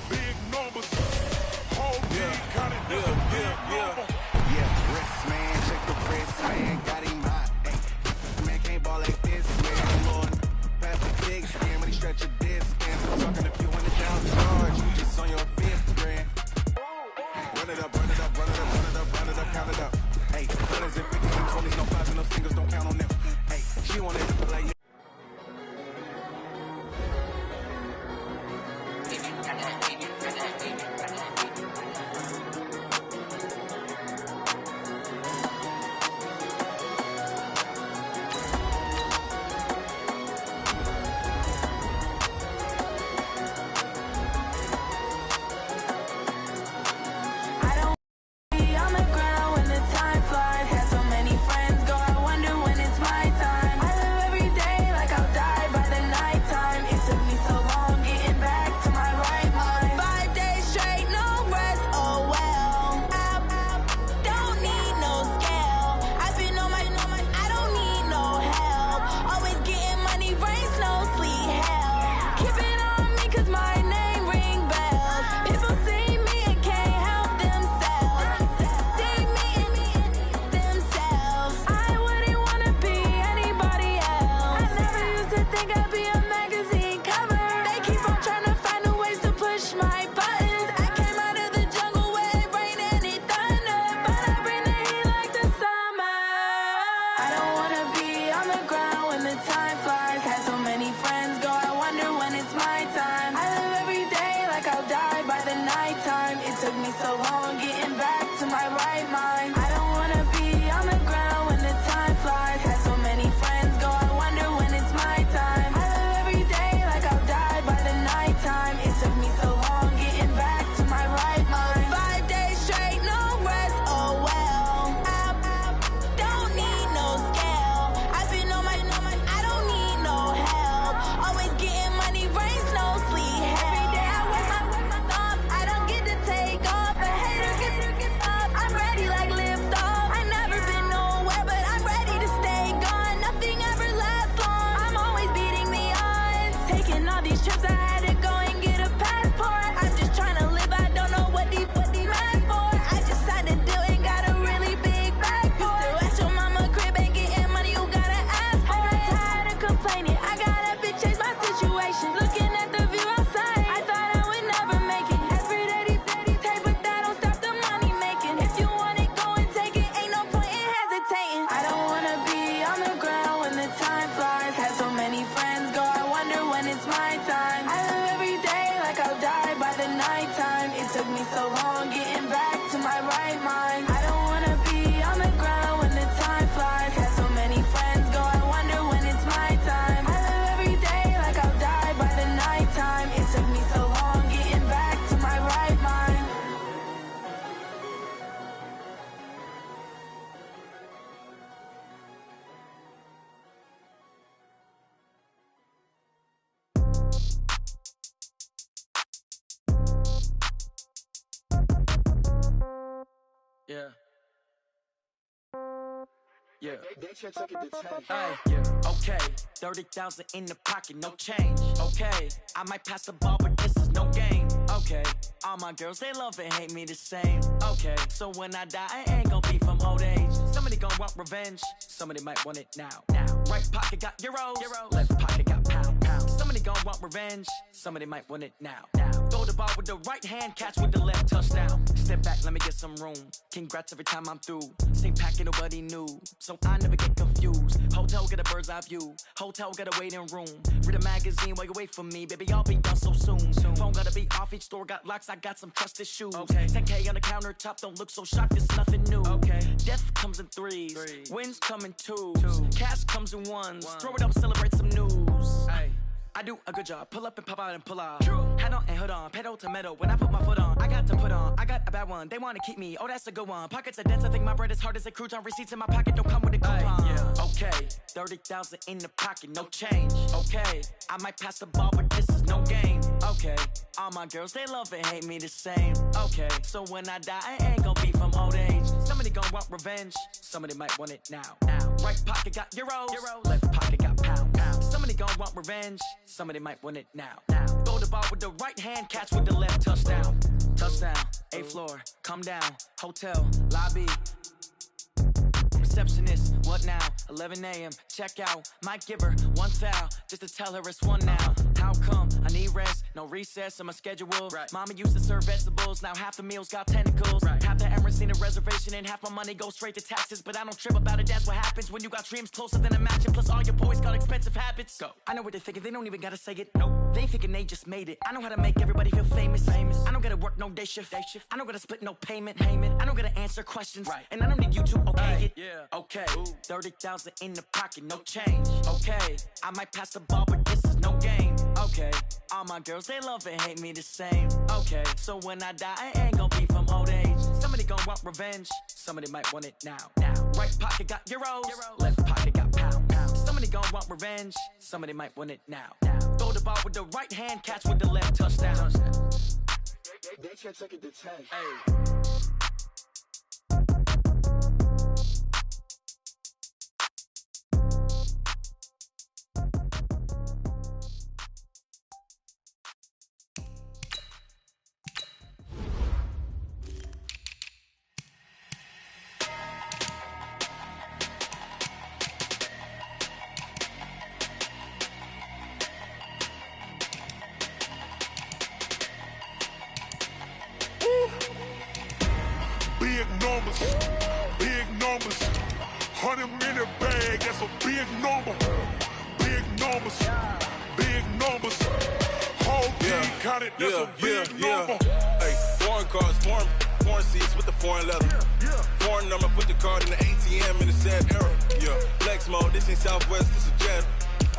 Big numbers. Whole team counting this a big number. Yeah, wrist man, check the wrist man, got him hot. Ay, man can't ball like this, man. Lord, pass the big skin when he stretch a disc. And I'm talking if you want it down charge, you just on your fifth grand. Run it up, run it up, run it up, run it up, run it up, count it up. Hey, hundreds and fifties and twenties, no fives and no singles, don't count on them. Hey, she want it like. Yeah. Yeah. Hey, yeah. Okay. 30,000 in the pocket, no change. Okay. I might pass the ball, but this is no game. Okay. All my girls, they love and hate me the same. Okay. So when I die, I ain't gonna be from old age. Somebody gonna want revenge. Somebody might want it now. Right pocket got euros. Left pocket got pounds. Somebody gonna want revenge. Somebody might want it now. Throw the ball with the right hand, catch with the left, touchdown. Step back, let me get some room. Congrats every time I'm through. Same packet, nobody knew, so I never get confused. Hotel get a bird's eye view. Hotel get a waiting room. Read a magazine while you wait for me, baby. I'll be done so soon. Phone gotta be off, each store got locks. I got some trusted shoes. Okay. 10K on the countertop, don't look so shocked. It's nothing new. Okay. Death comes in threes. Wins come in twos. Cash comes in ones. Throw it up, celebrate some news. Ay. I do a good job, pull up and pop out and pull off. Head on and hood on, pedal to metal. When I put my foot on, I got to put on. I got a bad one, they wanna keep me, oh that's a good one. Pockets are dense, I think my bread is hard as a crouton. Receipts in my pocket don't come with a coupon. Yeah. Okay, 30,000 in the pocket, no change. Okay, I might pass the ball, but this is no game. Okay, all my girls, they love and hate me the same. Okay, so when I die, I ain't gonna be from old age. Somebody gon' want revenge, somebody might want it now. Right pocket got euros, left pocket got pounds. Somebody Somebody gon' want revenge, somebody might want it now. Throw the ball with the right hand, catch with the left, touchdown. Touchdown, 8th floor, come down, hotel, lobby. Receptionist, what now? 11 a.m. Check out. Might give her one foul just to tell her it's one now. How come? I need rest, no recess in my schedule. Right. Mama used to serve vegetables, now half the meals got tentacles. Right. Half the Emirates need a reservation and half my money goes straight to taxes. But I don't trip about it, that's what happens when you got dreams closer than a match. And plus all your boys got expensive habits. Go. I know what they're thinking, they don't even gotta say it. Nope. They thinking they just made it. I know how to make everybody feel famous. I don't gotta work no day shift. I don't gotta split no payment. I don't gotta answer questions. Right. And I don't need you to okay it. Yeah. Okay. 30,000 in the pocket, no change. Okay. I might pass the ball, but this is no game. Okay. All my girls, they love and hate me the same. Okay. So when I die, I ain't gon' be from old age. Somebody gon' want revenge. Somebody might want it now. Right pocket got euros. Left pocket got pounds. Somebody gon' want revenge. Somebody might want it now. Throw the ball with the right hand, catch with the left, touchdown. They can't take it to 10. Hey. Big numbers, big numbers. 100 in the bag, that's a big number. Big numbers, big numbers. Whole team counted, that's a big number. Hey, foreign cars, foreign seats with the foreign leather. Foreign number, put the card in the ATM in the sad era. Yeah, flex mode, this ain't Southwest, this is Jet.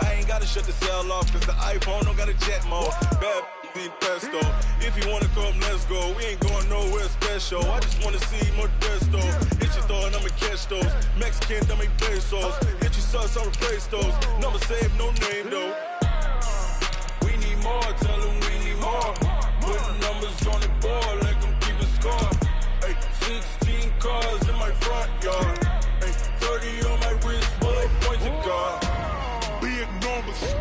I ain't gotta shut the cell off, cause the iPhone don't got a jet mode. Bad need pesto. If you wanna come, let's go. We ain't going nowhere special. I just wanna see more Modesto. Hit your thought, I'ma catch those. Mexican, dummy pesos. Hit your sus, I'll replace those. Number save, no name though. We need more, tell them we need more. Put numbers on the board, let them keep a score. Hey, 16 cars in my front yard. Hey, 30 on my wrist, bullet point to God. Big numbers,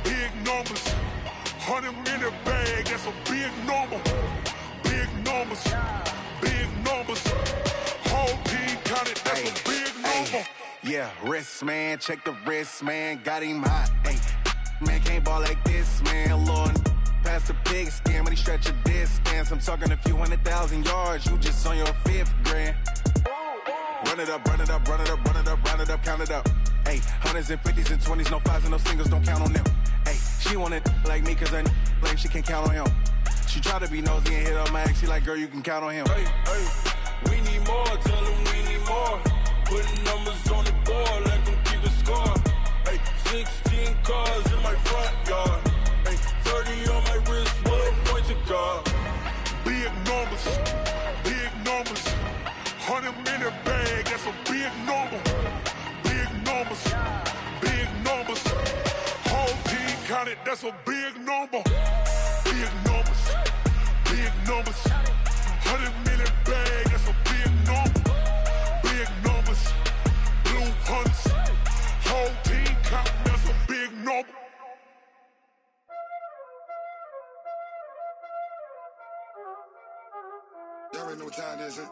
big numbers. 100 in the bag, that's a big number. Big numbers, big numbers. Whole team counted, that's a big number. Yeah, wrist man, check the wrist man, got him hot. Ay, man can't ball like this, man. Lord, past the pig skin when he stretch a distance. I'm talking a few 100,000 yards, you just on your 5th grand. Run it up, run it up, run it up, run it up, run it up, count it up. Ay, 100s and 50s and 20s, no 5s and no singles, don't count on them. Ay, she want it like me cause her like she can count on him. She try to be nosy and hit up my ex, she like, girl, you can count on him. Hey, hey, we need more, tell them we need more. Putting numbers on the board, let them keep the score. Hey, 16 cars in my front yard. Hey, 30 on my wrist, bullet point to God. Big numbers, big numbers. 100 in the bag, that's a big number. Big numbers, big numbers. Whole team counted, that's a big number. Big numbers, big numbers. 100 in the bag, that's a big number. Big numbers, blue hunts. Whole team counting, that's a big number. Y'all already know what time it is, huh?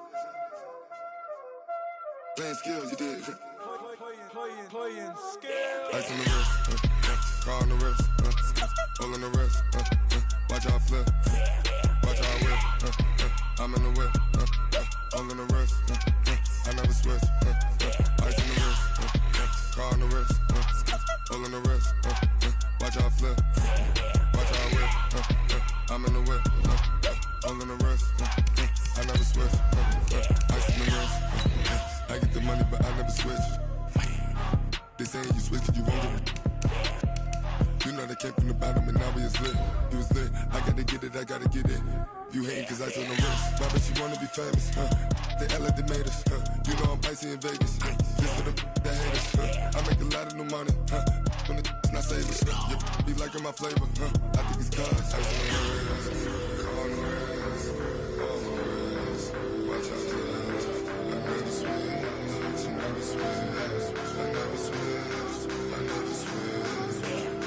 Playing skills, you did. Playing skills. Ice on the wrist, car on the wrist, hole in the wrist, watch out flip, watch out whip, I'm in the whip, hole in the wrist, I never switch, ice on the wrist, car on the wrist, hole in the wrist, watch out flip, watch out whip, I'm in the whip, hole in the wrist, I never switch, ice on the wrist, I get the money but I never switch. They saying you switch, you won't get it. You know they came from the bottom and now we is lit. You was lit, I gotta get it, I gotta get it. You hating cause I on the wrist. Why bet you wanna be famous, They act like they made us, You know I'm icy in Vegas, This for the that hate us, I make a lot of new money, When it's not savers, Be liking my flavor, I think it's cause ice on the wrist, on the wrist, on the wrist. Watch out, I never switch, I never switch. I never switch, I never switch.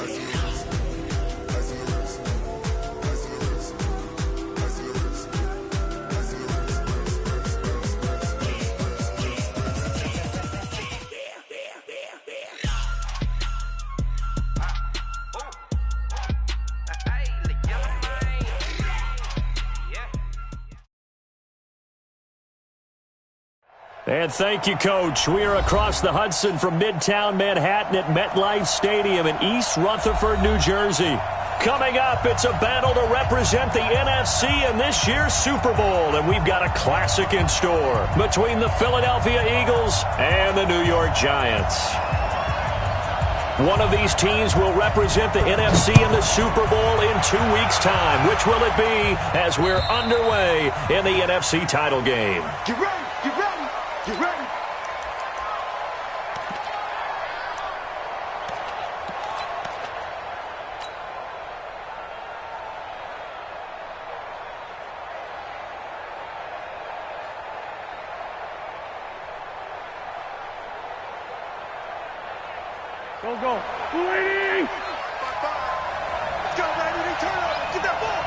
And thank you, Coach. We are across the Hudson from Midtown Manhattan at MetLife Stadium in East Rutherford, New Jersey. Coming up, it's a battle to represent the NFC in this year's Super Bowl, and we've got a classic in store between the Philadelphia Eagles and the New York Giants. One of these teams will represent the NFC in the Super Bowl in 2 weeks' time. Which will it be as we're underway in the NFC title game? Get ready, get ready, get ready. Go, go. Waiting! Let's go, baby. They turn over. Get that ball.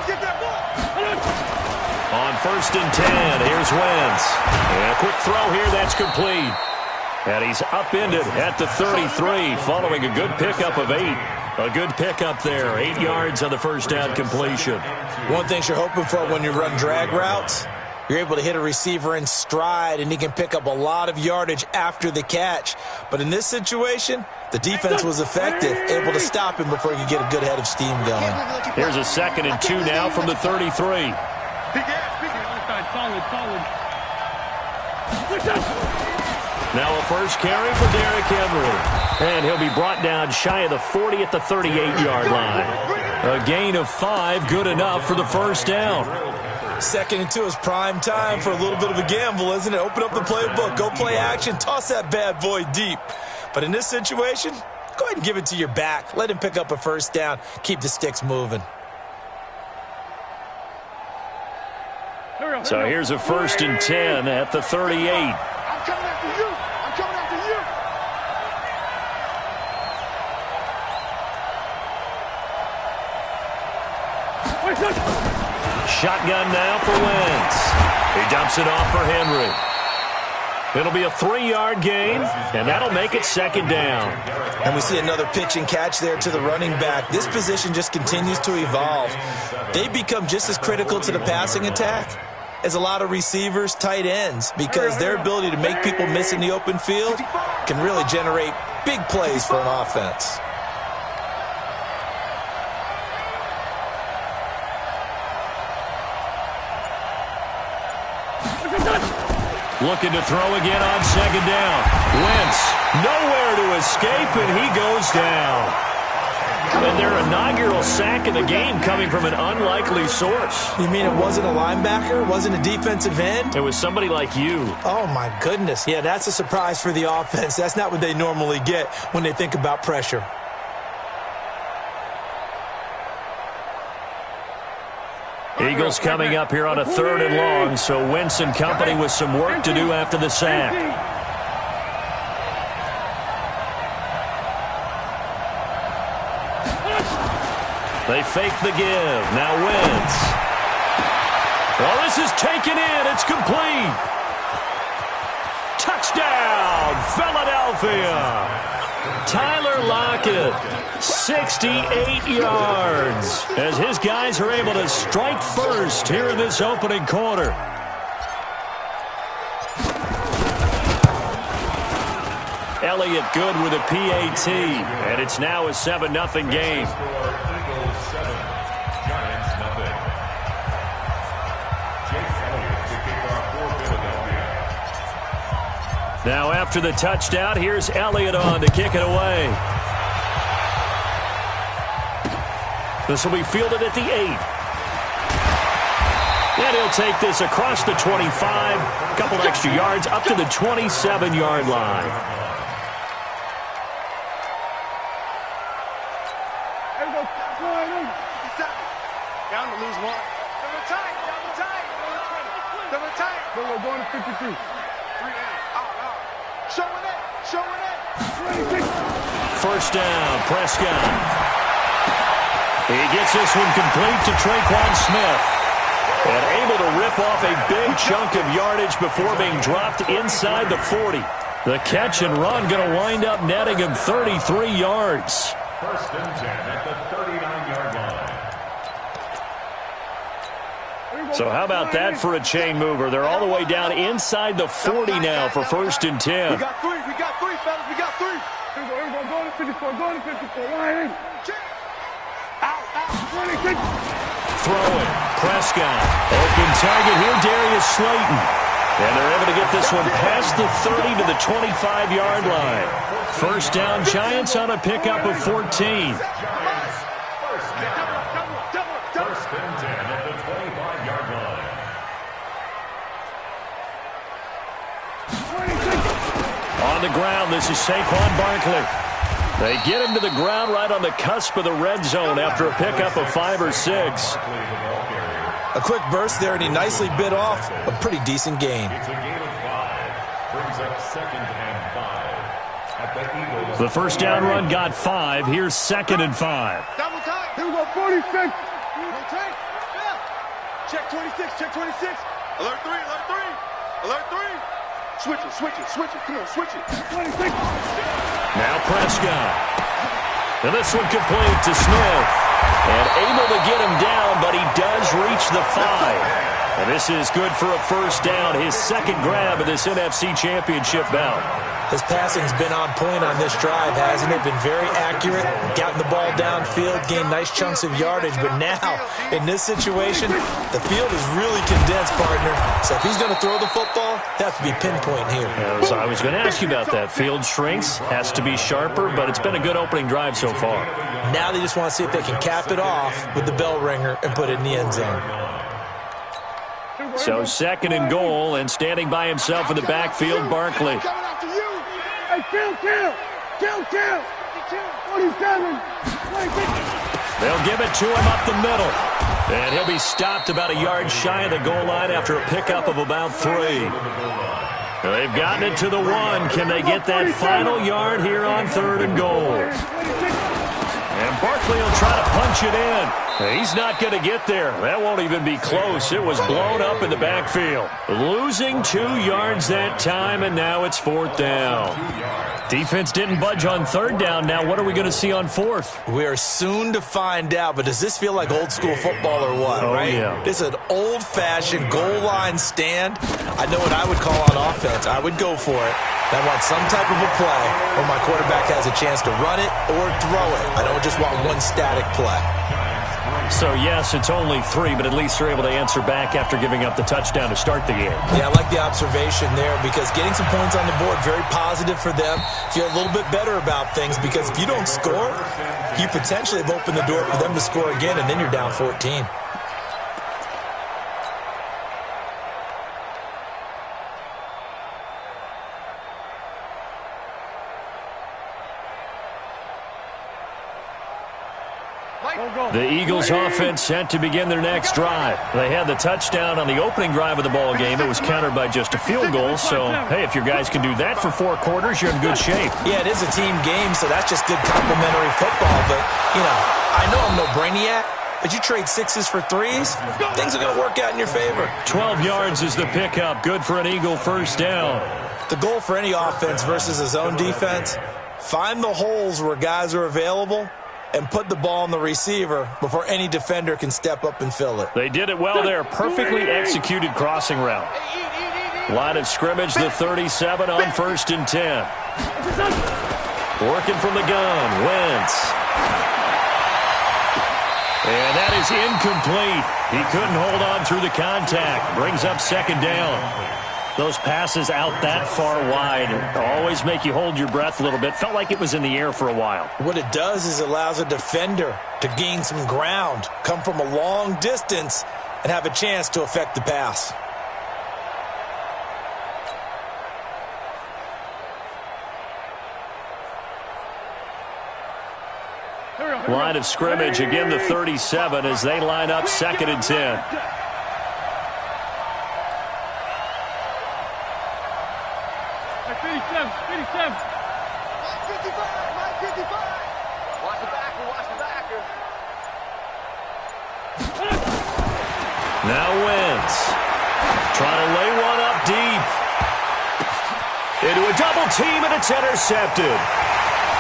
Get that ball. On 1st and 10, here's Wentz. And a quick throw here, that's complete. And he's upended at the 33 following a good pickup of 8. A good pickup there, 8 yards on the first down completion. One thing you're hoping for when you run drag routes, you're able to hit a receiver in stride, and he can pick up a lot of yardage after the catch. But in this situation, the defense was effective, able to stop him before he could get a good head of steam going. Here's a 2nd and 2 now from the 33. Big ass, big ass. Solid. Now a first carry for Derrick Henry. And he'll be brought down shy of the 40 at the 38-yard line. A gain of 5, good enough for the first down. 2nd and 2 is prime time for a little bit of a gamble, isn't it? Open up the playbook, go play action, toss that bad boy deep. But in this situation, go ahead and give it to your back. Let him pick up a first down, keep the sticks moving. So here's a 1st and 10 at the 38. I'm coming after you. I'm coming after you. Shotgun now for Wentz. He dumps it off for Henry. It'll be a 3-yard gain, and that'll make it 2nd down. And we see another pitch and catch there to the running back. This position just continues to evolve. They become just as critical to the passing attack as a lot of receivers, tight ends, because their ability to make people miss in the open field can really generate big plays for an offense. Looking to throw again on 2nd down. Wentz, nowhere to escape, and he goes down. And their inaugural sack of the game coming from an unlikely source. You mean it wasn't a linebacker? Wasn't a defensive end? It was somebody like you. Oh, my goodness. Yeah, that's a surprise for the offense. That's not what they normally get when they think about pressure. Eagles coming up here on a 3rd and long, so Wentz and company with some work to do after the sack. They fake the give. Now Wentz. Well, this is taken in. It's complete. Touchdown, Philadelphia. Tyler Lockett, 68 yards, as his guys are able to strike first here in this opening quarter. Elliott good with a PAT, and it's now a 7-0 game. Now after the touchdown, here's Elliott on to kick it away. This will be fielded at the 8. And he'll take this across the 25, a couple extra yards up to the 27-yard line. Down to lose 1. Double tight. Double tight. We're going to 53. Showing it. First down, Prescott. He gets this one complete to Traquan Smith. And able to rip off a big chunk of yardage before being dropped inside the 40. The catch and run going to wind up netting him 33 yards. 1st and 10 at the 39-yard line. So how about that for a chain mover? They're all the way down inside the 40 now for 1st and 10. We got three, fellas, we got three. Here we go, go to 54, go to 54. Line in. Out. Throwing. Prescott. Open target here, Darius Slayton. And they're able to get this one past the 30 to the 25-yard line. 1st down, Giants on a pickup of 14. On the ground, this is Saquon Barkley. They get him to the ground right on the cusp of the red zone after a pickup of 5 or 6. A quick burst there, and he nicely bit off a pretty decent gain. The 1st down run got 5. Here's 2nd and 5. Double time. Here we go, 46. Check 26, check 26. Alert 3, alert 3. Alert 3. Switch it. Come on, switch it. 26. Now Prescott. And this one complete to Smith. And able to get him down, but he does reach the 5. And this is good for a 1st down, his 2nd grab of this NFC Championship bout. His passing's been on point on this drive, hasn't it? Been very accurate, gotten the ball downfield, gained nice chunks of yardage. But now, in this situation, the field is really condensed, partner. So if he's going to throw the football, they have to be pinpoint here. So I was going to ask you about that. Field shrinks, has to be sharper, but it's been a good opening drive so far. Now they just want to see if they can cap it off with the bell ringer and put it in the end zone. So 2nd and goal, and standing by himself in the backfield, Barkley. Hey, kill. 47. 26. They'll give it to him up the middle. And he'll be stopped about a yard shy of the goal line after a pickup of about 3. They've gotten it to the 1. Can they get that final yard here on 3rd and goal? And Barkley will try to punch it in. He's not going to get there. That won't even be close. It was blown up in the backfield. Losing 2 yards that time, and now it's 4th down. Defense didn't budge on 3rd down. Now what are we going to see on 4th? We are soon to find out, but does this feel like old school football or what, right? Yeah. It's an old-fashioned goal line stand. I know what I would call on offense. I would go for it. I want some type of a play where my quarterback has a chance to run it or throw it. I don't just want one static play. So, yes, it's only 3, but at least they're able to answer back after giving up the touchdown to start the game. Yeah, I like the observation there because getting some points on the board, very positive for them. Feel a little bit better about things because if you don't score, you potentially have opened the door for them to score again, and then you're down 14. The Eagles offense set to begin their next drive. They had the touchdown on the opening drive of the ball game. It was countered by just a field goal. So, hey, if your guys can do that for 4 quarters, you're in good shape. Yeah, it is a team game, so that's just good complementary football. But, you know, I know I'm no brainiac, but you trade 6s for 3s, things are going to work out in your favor. 12 yards is the pickup. Good for an Eagle 1st down. The goal for any offense versus a zone defense, find the holes where guys are available and put the ball on the receiver before any defender can step up and fill it. They did it well there. Perfectly executed crossing route. Line of scrimmage, the 37 on 1st and 10. Working from the gun, Wentz. And that is incomplete. He couldn't hold on through the contact. Brings up 2nd down. Those passes out that far wide always make you hold your breath a little bit. Felt like it was in the air for a while. What it does is it allows a defender to gain some ground, come from a long distance, and have a chance to affect the pass. Line of scrimmage, again the 37 as they line up 2nd and 10. Now Wentz trying to lay one up deep. Into a double team, and it's intercepted.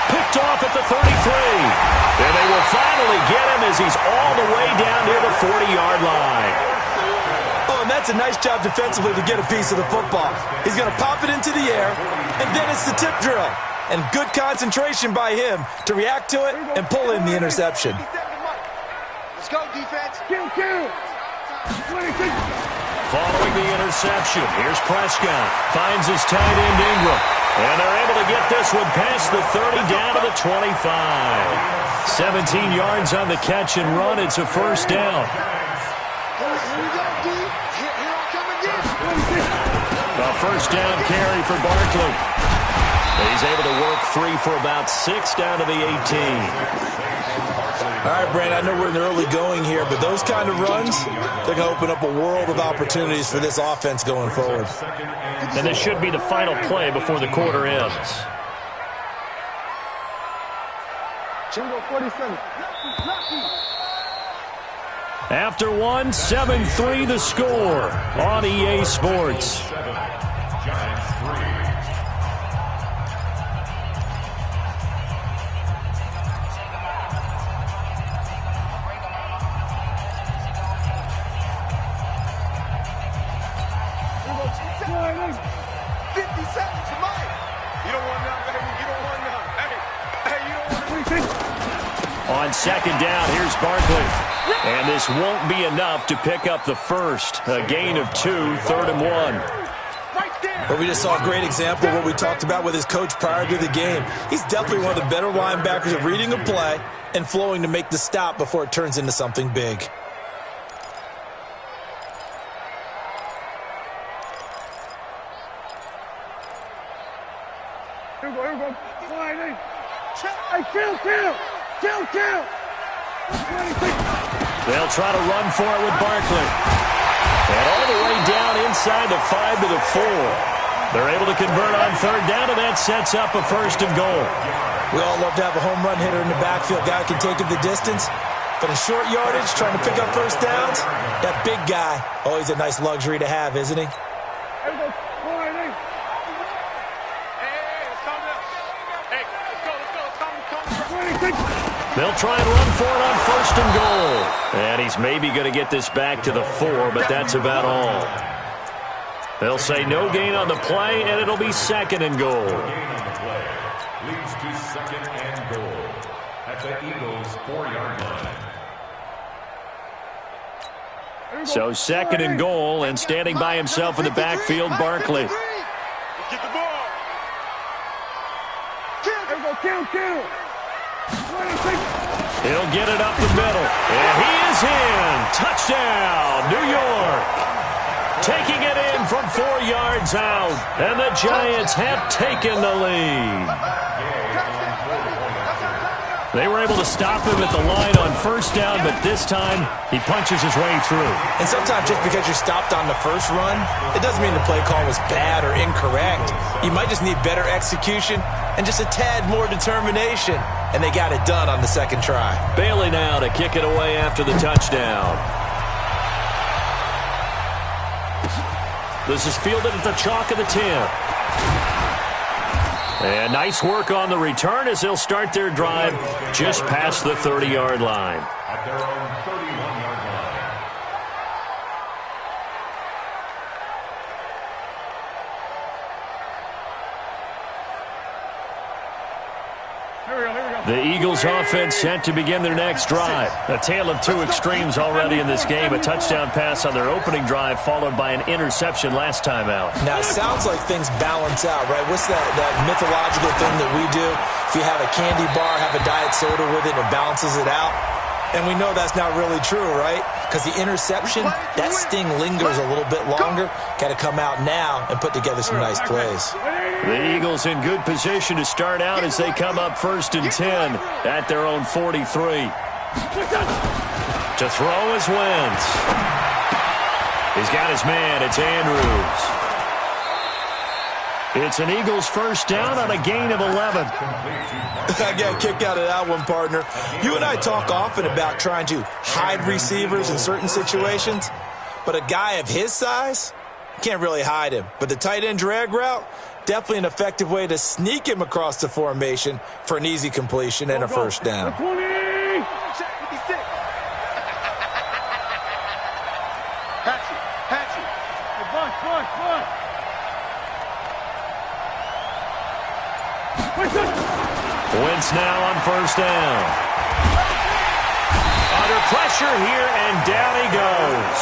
Picked off at the 33. And they will finally get him as he's all the way down near the 40-yard line. and that's a nice job defensively to get a piece of the football. He's going to pop it into the air, and then it's the tip drill. And good concentration by him to react to it and pull in the interception. Let's go, defense. Kill. Following the interception, here's Prescott. Finds his tight end Ingram. And they're able to get this one past the 30 down to the 25. 17 yards on the catch and run. It's a first down. A first down carry for Barkley. He's able to work free for about 6 down to the 18. All right, Brandon, I know we're in the early going here, but those kind of runs, they're going to open up a world of opportunities for this offense going forward. And this should be the final play before the quarter ends. Jingle 47. After one, 7-3 the score on EA Sports. On second down, here's Barkley. And this won't be enough to pick up the first. A gain of 2, 3rd and 1. But we just saw a great example of what we talked about with his coach prior to the game. He's definitely one of the better linebackers at reading a play and flowing to make the stop before it turns into something big. Here we go. Fly, hey, kill. They'll try to run for it with Barkley. And all the way down inside the 5 to the 4. They're able to convert on third down, and that sets up a first and goal. We all love to have a home run hitter in the backfield. Guy can take it the distance. But in short yardage, trying to pick up first downs, that big guy, always a nice luxury to have, isn't he? They'll try and run for it on first and goal. And he's maybe going to get this back to the 4, but that's about all. They'll say no gain on the play, and it'll be second and goal. Leads to second and goal at the Eagles' 4-yard line. So second and goal, and standing by himself in the backfield, Barkley. Get the ball. Kill. He'll get it up the middle, and he is in. Touchdown, New York. Taking it in from 4 yards out, and the Giants have taken the lead. They were able to stop him at the line on first down, but this time he punches his way through. And sometimes just because you're stopped on the first run, it doesn't mean the play call was bad or incorrect. You might just need better execution and just a tad more determination. And they got it done on the second try. Bailey now to kick it away after the touchdown. This is fielded at the chalk of the 10. And nice work on the return as they'll start their drive just past the 30-yard line. At their own 31-yard line. The Eagles offense set to begin their next drive. A tale of two extremes already in this game. A touchdown pass on their opening drive followed by an interception last time out. Now, it sounds like things balance out, right? What's that mythological thing that we do? If you have a candy bar, have a diet soda with it, and it balances it out. And we know that's not really true, right? Because the interception, that sting lingers a little bit longer. Got to come out now and put together some nice plays. The Eagles in good position to start out as they come up 1st and 10 at their own 43. To throw is Wentz. He's got his man. It's Andrews. It's an Eagles first down on a gain of 11. I got kicked out of that one, partner. You and I talk often about trying to hide receivers in certain situations, but a guy of his size, can't really hide him. But the tight end drag route, definitely an effective way to sneak him across the formation for an easy completion and a first down. Hatchet. Wentz now on first down. Under pressure here, and down he goes.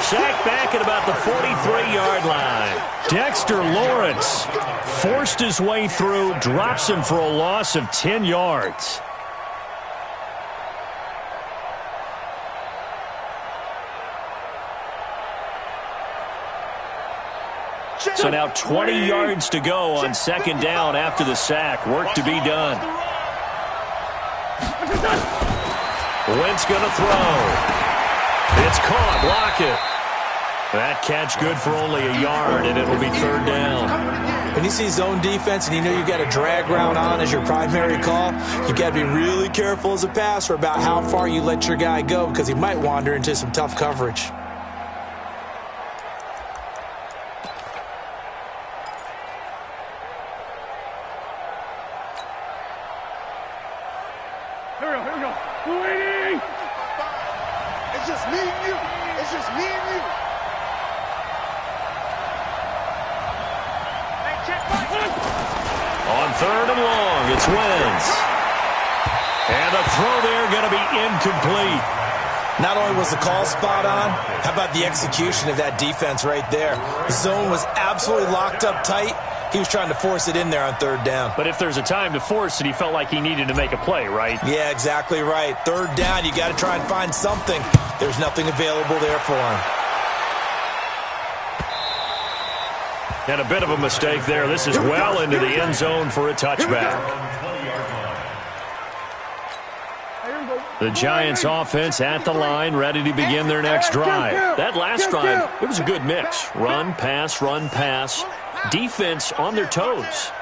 Sacked back at about the 43-yard line. Dexter Lawrence forced his way through, drops him for a loss of 10 yards. So now 20 yards to go on second down after the sack. Work to be done. Wentz going to throw. It's caught. Block it. That catch good for only a yard, and it'll be third down. When you see zone defense and you know you got a drag route on as your primary call, you got to be really careful as a passer about how far you let your guy go because he might wander into some tough coverage. Here we go. Waiting. It's just me and you. It's just me and you. On third and long, it's Wentz. And the throw there going to be incomplete. Not only was the call spot on, how about the execution of that defense right there? The zone was absolutely locked up tight. He was trying to force it in there on third down. But if there's a time to force it, he felt like he needed to make a play, right? Yeah, exactly right. Third down, you got to try and find something. There's nothing available there for him. And a bit of a mistake there. This is well into the end zone for a touchback. The Giants offense at the line, ready to begin their next drive. That last drive, it was a good mix. Run, pass, run, pass. Defense on their toes.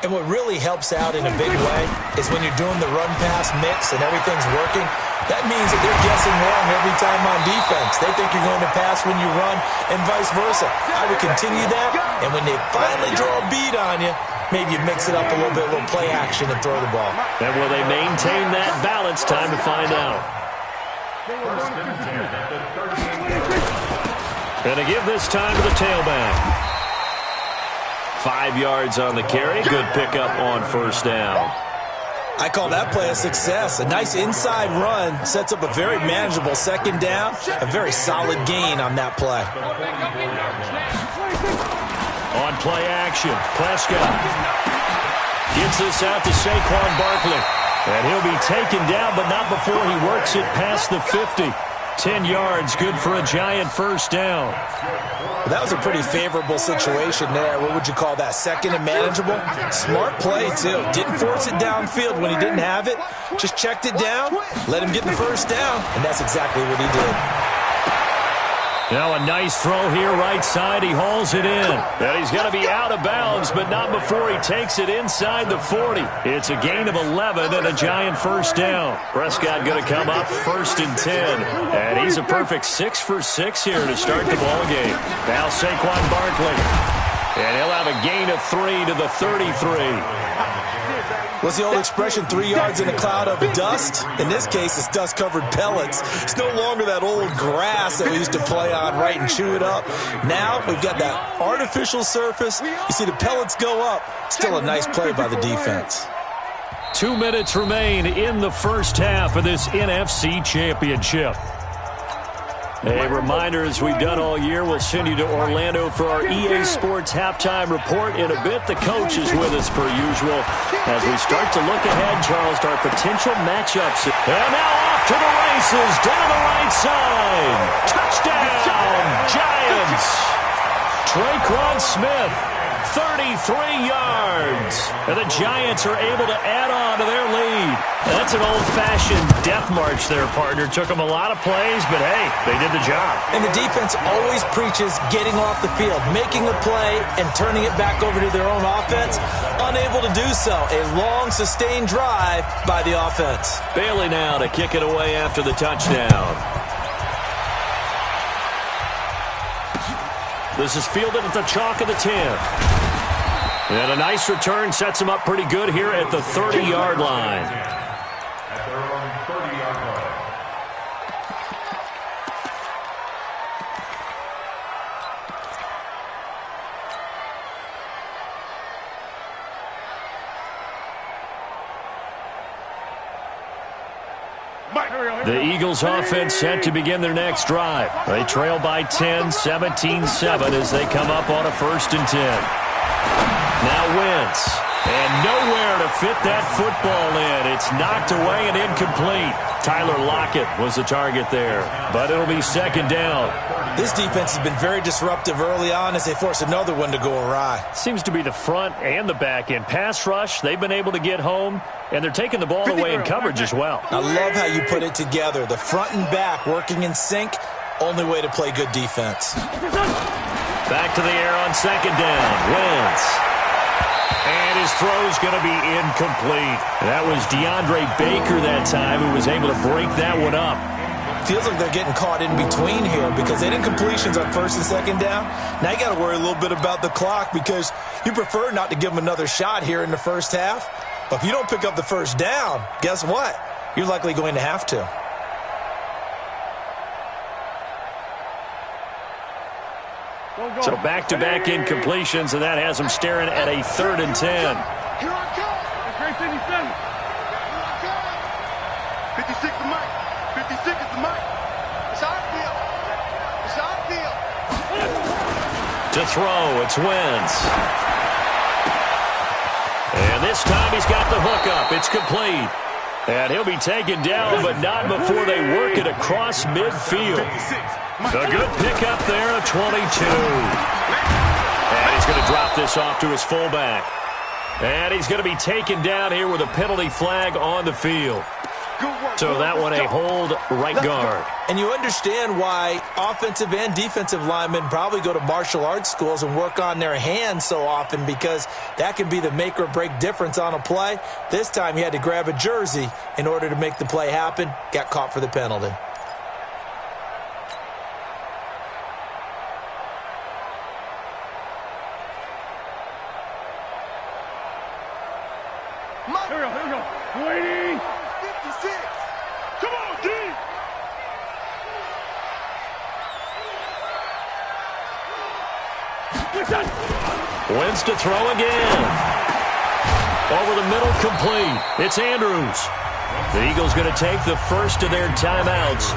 And what really helps out in a big way is when you're doing the run-pass mix and everything's working, that means that they're guessing wrong every time on defense. They think you're going to pass when you run and vice versa. I would continue that, and when they finally draw a beat on you, maybe you mix it up a little bit, a little play action and throw the ball. And will they maintain that balance? Time to find out. Going to give this time to the tailback. 5 yards on the carry. Good pickup on first down. I call that play a success. A nice inside run sets up a very manageable second down. A very solid gain on that play. On play action, Prescott gets this out to Saquon Barkley. And he'll be taken down, but not before he works it past the 50. 10 yards, good for a Giant first down. That was a pretty favorable situation there. What would you call that? Second and manageable? Smart play, too. Didn't force it downfield when he didn't have it. Just checked it down, let him get the first down, and that's exactly what he did. Now a nice throw here, right side. He hauls it in. And he's going to be out of bounds, but not before he takes it inside the 40. It's a gain of 11 and a Giant first down. Prescott going to come up first and 10. And he's a perfect 6 for 6 here to start the ball game. Now Saquon Barkley. And he'll have a gain of 3 to the 33. What's the old expression, 3 yards in a cloud of dust? In this case, it's dust-covered pellets. It's no longer that old grass that we used to play on, right, and chew it up. Now we've got that artificial surface. You see the pellets go up. Still a nice play by the defense. 2 minutes remain in the first half of this NFC Championship. A reminder, as we've done all year, we'll send you to Orlando for our EA Sports halftime report. In a bit, the coach is with us per usual as we start to look ahead, Charles, to our potential matchups. And now off to the races, down the right side. Touchdown, Giants. Traquan Smith, 33 yards. And the Giants are able to add on to their lead. That's an old-fashioned death march there, partner. Took them a lot of plays, but hey, they did the job. And the defense always preaches getting off the field, making the play, and turning it back over to their own offense. Unable to do so. A long, sustained drive by the offense. Bailey now to kick it away after the touchdown. This is fielded at the chalk of the 10. And a nice return sets him up pretty good here at the 30-yard line. At their own 30-yard line. The Eagles offense set to begin their next drive. They trail by 10, 17-7 as they come up on a 1st and 10. Now Wentz. And nowhere to fit that football in. It's knocked away and incomplete. Tyler Lockett was the target there, but it'll be 2nd down. This defense has been very disruptive early on as they force another one to go awry. Seems to be the front and the back end. Pass rush, they've been able to get home, and they're taking the ball away in coverage as well. I love how you put it together. The front and back working in sync, only way to play good defense. Back to the air on 2nd down. Wentz. And his throw's going to be incomplete. That was DeAndre Baker that time who was able to break that one up. Feels like they're getting caught in between here because they did incompletions on 1st and 2nd down. Now you got to worry a little bit about the clock because you prefer not to give them another shot here in the 1st half. But if you don't pick up the 1st down, guess what? You're likely going to have to. So back-to-back incompletions, and that has them staring at a 3rd and 10. Here I come. It's right 57. Here I come. 56 is Mike. 56 is the Mike. It's our field. It's our field. To throw, it's Wentz. And this time he's got the hook up. It's complete. And he'll be taken down, but not before they work it across midfield. A good pickup there at 22. And he's going to drop this off to his fullback. And he's going to be taken down here with a penalty flag on the field. So that one a hold right guard. And you understand why offensive and defensive linemen probably go to martial arts schools and work on their hands so often because that can be the make or break difference on a play. This time he had to grab a jersey in order to make the play happen. Got caught for the penalty. Here we go. Waiting. 56. Come on, D. Wentz to throw again. Over the middle, complete. It's Andrews. The Eagles going to take the first of their timeouts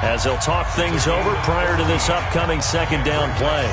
as they'll talk things over prior to this upcoming 2nd down play.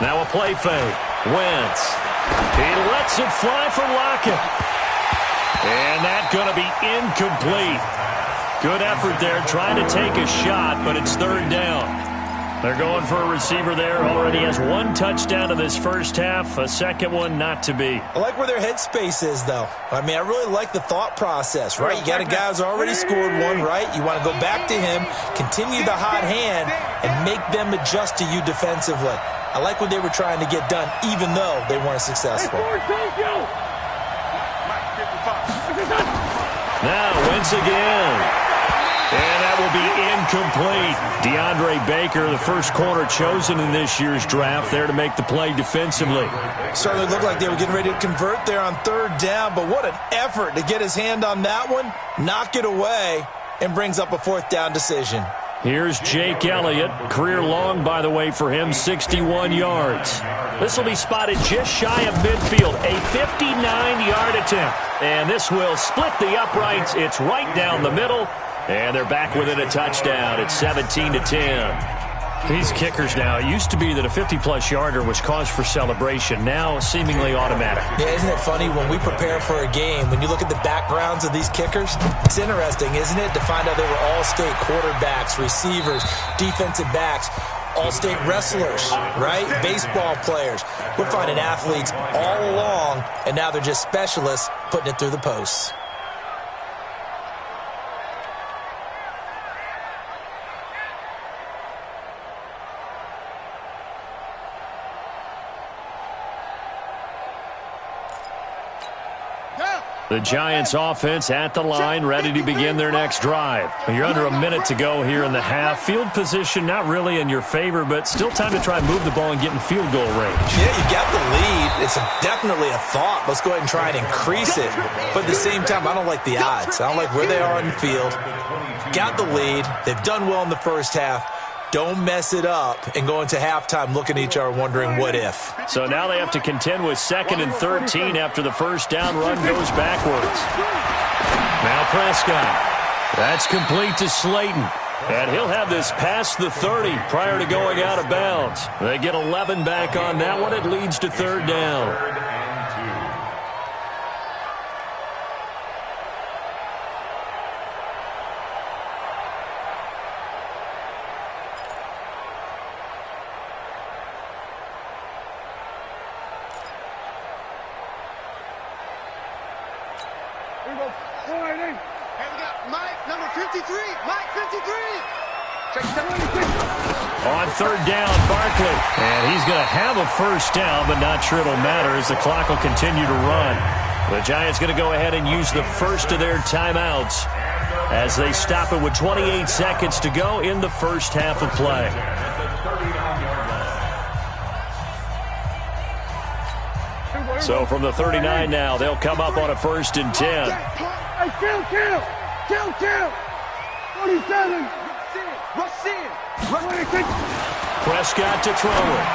Now a play fake. Wentz. He lets it fly for Lockett. And that's going to be incomplete. Good effort there trying to take a shot, but it's 3rd down. They're going for a receiver there. Already has 1 touchdown in this 1st half. A 2nd one not to be. I like where their headspace is, though. I mean, I really like the thought process, right? You got a guy who's already scored 1, right? You want to go back to him, continue the hot hand, and make them adjust to you defensively. I like what they were trying to get done, even though they weren't successful. Now, Wentz again. And that will be incomplete. DeAndre Baker, the first corner chosen in this year's draft, there to make the play defensively. Certainly looked like they were getting ready to convert there on 3rd down, but what an effort to get his hand on that one, knock it away, and brings up a 4th down decision. Here's Jake Elliott. Career long, by the way, for him, 61 yards. This will be spotted just shy of midfield, a 59-yard attempt. And this will split the uprights. It's right down the middle. And they're back within a touchdown. It's 17-10. These kickers now, it used to be that a 50-plus yarder was cause for celebration. Now, seemingly automatic. Yeah, isn't it funny when we prepare for a game, when you look at the backgrounds of these kickers, it's interesting, isn't it, to find out they were all-state quarterbacks, receivers, defensive backs, all-state wrestlers, right? Baseball players. We're finding athletes all along, and now they're just specialists putting it through the posts. Down. The Giants offense at the line, ready to begin their next drive. You're under a minute to go here in the half. Field position not really in your favor, but still time to try and move the ball and get in field goal range. Yeah, you got the lead. It's definitely a thought. Let's go ahead and try and increase it. But at the same time, I don't like the odds. I don't like where they are on the field. Got the lead. They've done well in the first half. Don't mess it up and go into halftime looking at each other wondering what if. So now they have to contend with 2nd and 13 after the first down run goes backwards. Now Prescott. That's complete to Slayton. And he'll have this past the 30 prior to going out of bounds. They get 11 back on that one. It leads to 3rd down. On 3rd down, Barkley. And he's going to have a first down, but not sure it'll matter as the clock will continue to run. The Giants going to go ahead and use the first of their timeouts as they stop it with 28 seconds to go in the first half of play. So from the 39 now, they'll come up on a 1st and 10. Hey, kill. 47. Rush in. Prescott to throw it.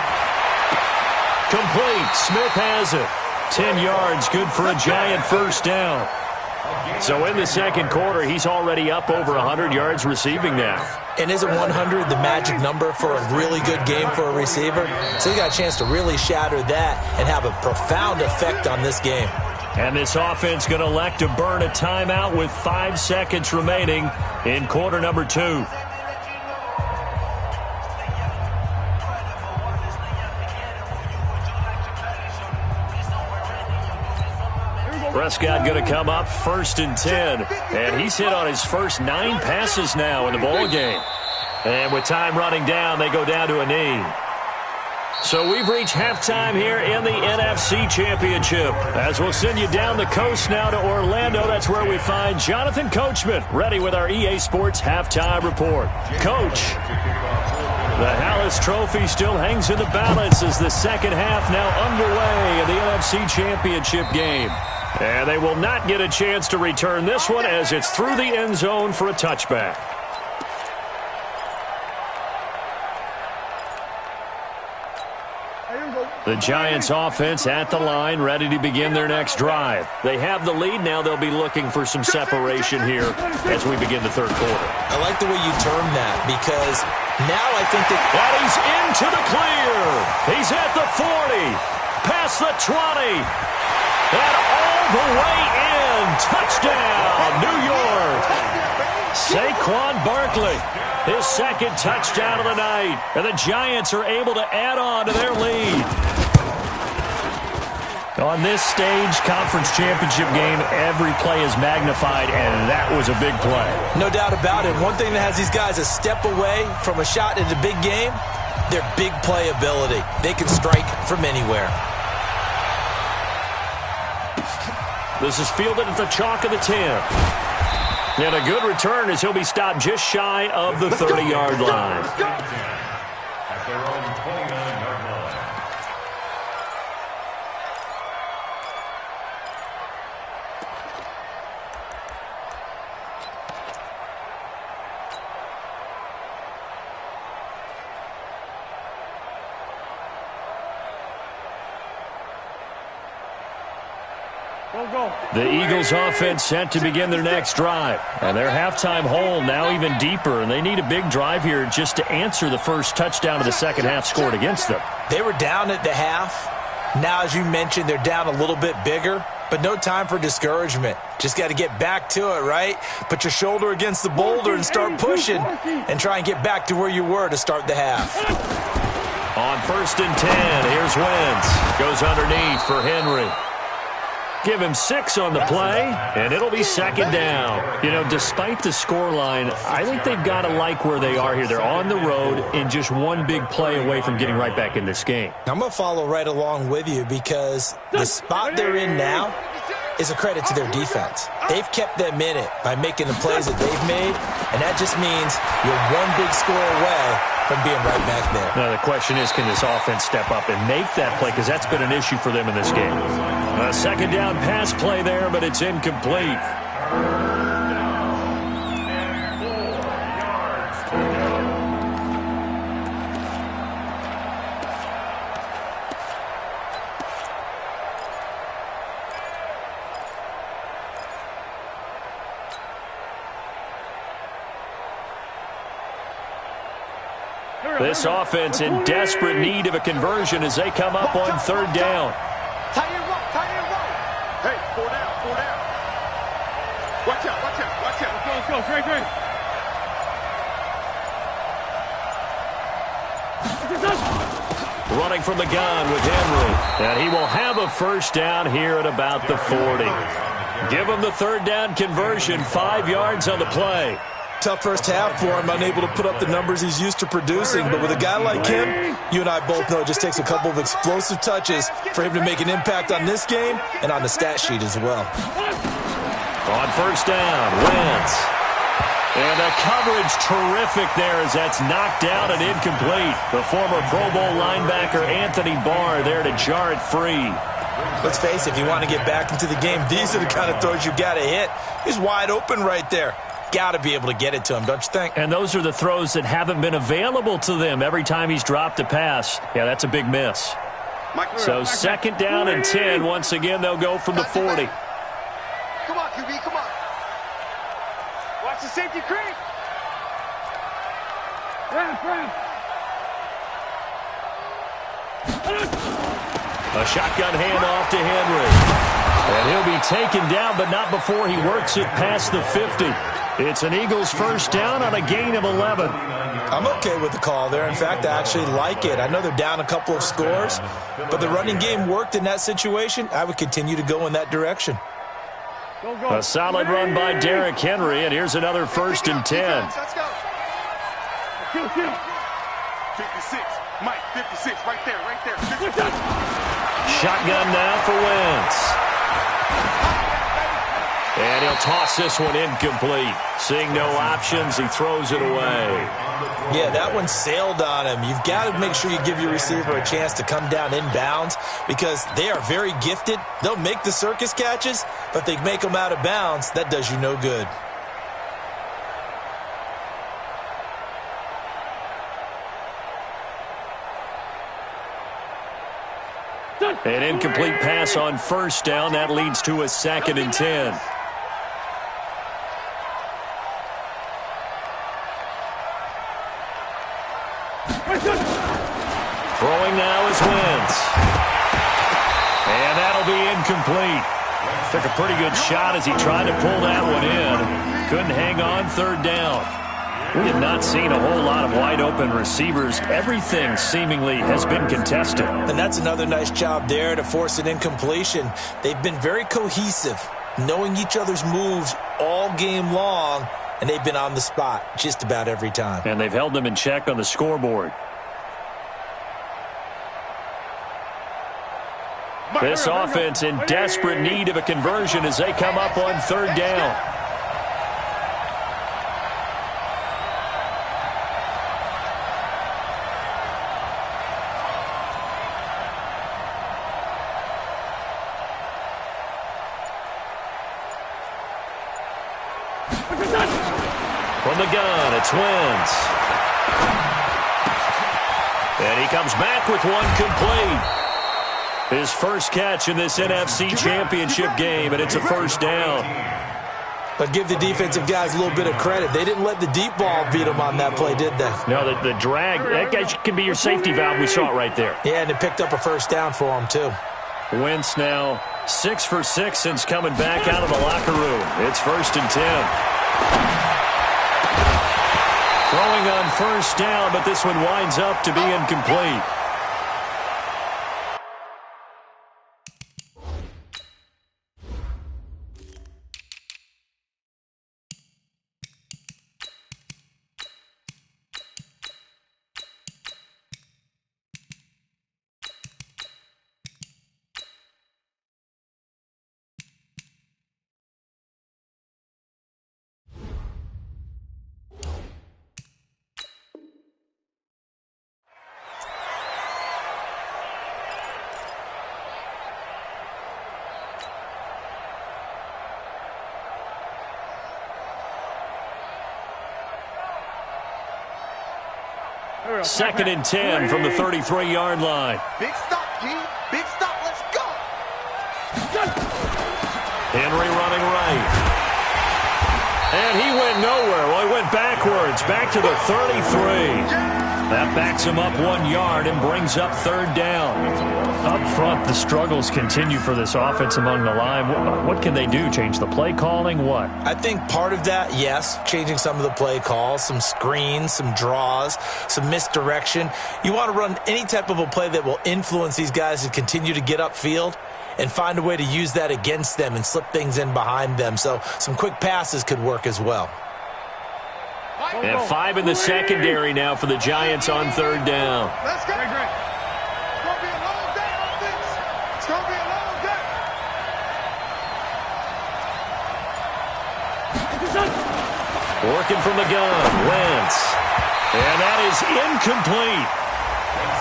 Complete. Smith has it. 10 yards, good for a Giant first down. So in the second quarter, he's already up over 100 yards receiving now. And isn't 100 the magic number for a really good game for a receiver? So he got a chance to really shatter that and have a profound effect on this game. And this offense going to elect to burn a timeout with 5 seconds remaining in quarter number 2. Prescott going to come up 1st and 10. And he's hit on his first 9 passes now in the ball game. And with time running down, they go down to a knee. So we've reached halftime here in the NFC Championship. As we'll send you down the coast now to Orlando, that's where we find Jonathan Coachman, ready with our EA Sports Halftime Report. Coach, the Hallis Trophy still hangs in the balance as the second half now underway in the NFC Championship game. And they will not get a chance to return this one as it's through the end zone for a touchback. The Giants offense at the line, ready to begin their next drive. They have the lead. Now they'll be looking for some separation here as we begin the third quarter. I like the way you term that because now I think that... And he's into the clear. He's at the 40, past the 20, and all the way in. Touchdown, New York. Saquon Barkley, his second touchdown of the night. And the Giants are able to add on to their lead. On this stage, conference championship game, every play is magnified, and that was a big play. No doubt about it. One thing that has these guys a step away from a shot in the big game, their big play ability. They can strike from anywhere. This is fielded at the chalk of the 10. And a good return as he'll be stopped just shy of the 30-yard line. At their own 29-yard line. The Eagles offense set to begin their next drive. And their halftime hole now even deeper. And they need a big drive here just to answer the first touchdown of the second half scored against them. They were down at the half. Now, as you mentioned, they're down a little bit bigger. But no time for discouragement. Just got to get back to it, right? Put your shoulder against the boulder and start pushing. And try and get back to where you were to start the half. On 1st and 10, here's Wentz. Goes underneath for Henry. Give him 6 on the play, and it'll be second down. You know, despite the scoreline, I think they've got to like where they are here. They're on the road and just one big play away from getting right back in this game. I'm going to follow right along with you because the spot they're in now, is a credit to their defense. They've kept them in it by making the plays that they've made, and that just means you're one big score away from being right back there. Now, the question is, can this offense step up and make that play? Because that's been an issue for them in this game. A second down pass play there, but it's incomplete. This offense in desperate need of a conversion as they come up on third down. Tight end roll, tight end roll. Hey, 4 down, 4 down. Watch out, watch out, watch out. Let's go, Trey, Trey. Running from the gun with Henry. And he will have a first down here at about the 40. Give him the third down conversion, 5 yards on the play. Tough first half for him, unable to put up the numbers he's used to producing. But with a guy like him, you and I both know it just takes a couple of explosive touches for him to make an impact on this game and on the stat sheet as well. On first down, Wentz. And the coverage terrific there as that's knocked out and incomplete. The former Pro Bowl linebacker Anthony Barr there to jar it free. Let's face it, if you want to get back into the game, these are the kind of throws you got to hit. He's wide open right there. Got to be able to get it to him, don't you think? And those are the throws that haven't been available to them every time he's dropped a pass. Yeah, that's a big miss. So second down and 10. Once again, they'll go from the 40. Come on, QB, come on. Watch the safety creep. A shotgun handoff to Henry. And he'll be taken down, but not before he works it past the 50. It's an Eagles first down on a gain of 11. I'm okay with the call there. In fact, I actually like it. I know they're down a couple of scores, but the running game worked in that situation. I would continue to go in that direction. A solid run by Derrick Henry, and here's another first and 10. Let's go. 56, Mike, 56, right there, right there. 56. Shotgun now for Wentz. And he'll toss this one incomplete. Seeing no options, he throws it away. Yeah, that one sailed on him. You've got to make sure you give your receiver a chance to come down inbounds because they are very gifted. They'll make the circus catches, but they make them out of bounds. That does you no good. An incomplete pass on first down. That leads to a second and 10. Throwing now is Wentz. And that'll be incomplete. Took a pretty good shot as he tried to pull that one in. Couldn't hang on third down. We have not seen a whole lot of wide-open receivers. Everything seemingly has been contested. And that's another nice job there to force an incompletion. They've been very cohesive, knowing each other's moves all game long, and they've been on the spot just about every time. And they've held them in check on the scoreboard. This offense in desperate need of a conversion as they come up on third down. From the gun, it's Wentz. And he comes back with one complete. His first catch in this NFC Championship game, and it's a first down. But give the defensive guys a little bit of credit. They didn't let the deep ball beat them on that play, did they? No, the drag, that guy can be your safety valve. We saw it right there. Yeah, and it picked up a first down for him, too. Wentz now 6 for 6 since coming back out of the locker room. It's first and 10. Throwing on first down, but this one winds up to be incomplete. 2nd and 10 from the 33-yard line. Big stop, G. Big stop. Let's go. Henry running right. And he went nowhere. Well, he went backwards, back to the 33. That backs him up 1 yard and brings up 3rd down. Up front, the struggles continue for this offense among the line. What can they do? Change the play calling? What? I think part of that, yes, changing some of the play calls, some screens, some draws, some misdirection. You want to run any type of a play that will influence these guys to continue to get upfield and find a way to use that against them and slip things in behind them. So some quick passes could work as well. And 5 in the secondary now for the Giants on 3rd down. Let's go. It's going to be a long day on this. It's going to be a long day. Working from the gun, Wentz. And that is incomplete.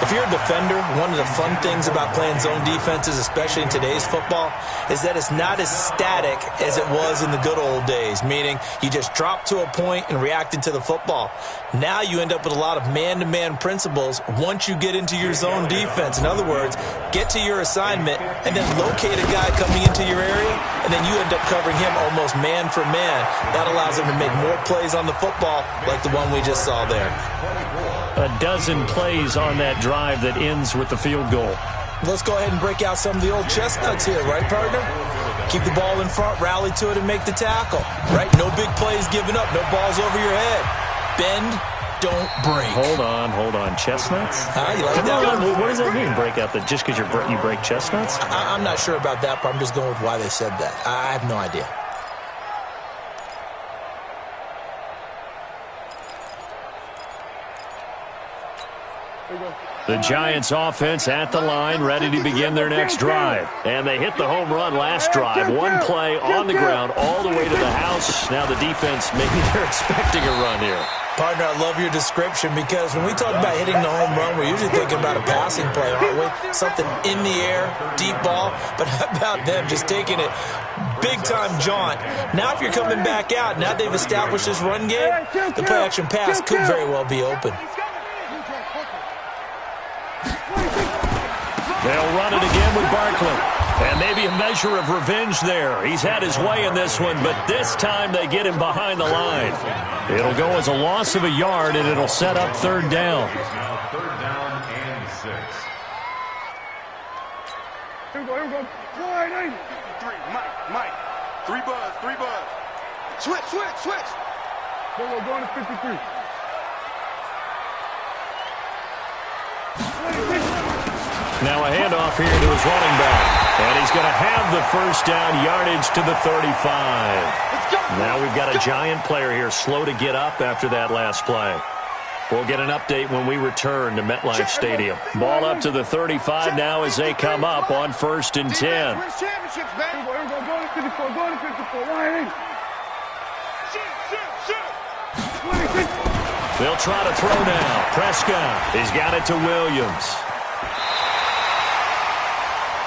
If you're a defender, one of the fun things about playing zone defenses, especially in today's football, is that it's not as static as it was in the good old days, meaning you just dropped to a point and reacted to the football. Now you end up with a lot of man-to-man principles once you get into your zone defense. In other words, get to your assignment and then locate a guy coming into your area, and then you end up covering him almost man for man. That allows him to make more plays on the football like the one we just saw there. A dozen plays on that drive that ends with the field goal. Let's go ahead and break out some of the old chestnuts here, right, partner? Keep the ball in front, rally to it, and make the tackle, right? No big plays given up, no balls over your head. Bend, don't break. Hold on. Chestnuts? You like that one? What does that mean, break out? Just because you break chestnuts? I'm not sure about that, but I'm just going with why they said that. I have no idea. The Giants offense at the line, ready to begin their next drive. And they hit the home run last drive. 1 play on the ground all the way to the house. Now the defense, maybe they're expecting a run here. Partner, I love your description because when we talk about hitting the home run, we're usually thinking about a passing play, aren't we? Something in the air, deep ball. But how about them just taking it big-time jaunt? Now if you're coming back out, now they've established this run game, the play-action pass could very well be open. They'll run it again with Barkley. And maybe a measure of revenge there. He's had his way in this one, but this time they get him behind the line. It'll go as a loss of a yard, and it'll set up 3rd down. Now 3rd down and 6. Here we go. Wide 3, Mike. 3 buzz. Switch. Going to 53. Now a handoff here to his running back. And he's going to have the 1st down, yardage to the 35. Now we've got a Giant player here slow to get up after that last play. We'll get an update when we return to MetLife Stadium. Ball up to the 35 now as they come up on 1st and 10. They'll try to throw now. Prescott, he's got it to Williams.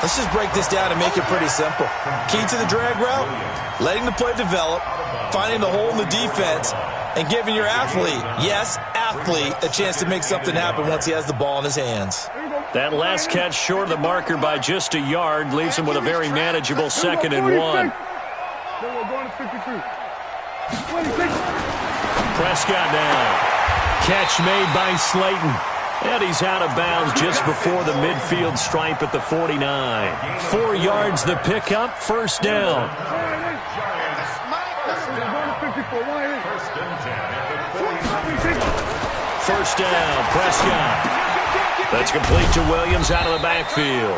Let's just break this down and make it pretty simple. Key to the drag route, letting the play develop, finding the hole in the defense, and giving your athlete, yes, athlete, a chance to make something happen once he has the ball in his hands. That last catch short of the marker by just a yard leaves him with a very manageable 2nd and 1. Prescott now. Catch made by Slayton. And he's out of bounds just before the midfield stripe at the 49. 4 yards the pickup, 1st down. First down, Prescott. That's complete to Williams out of the backfield.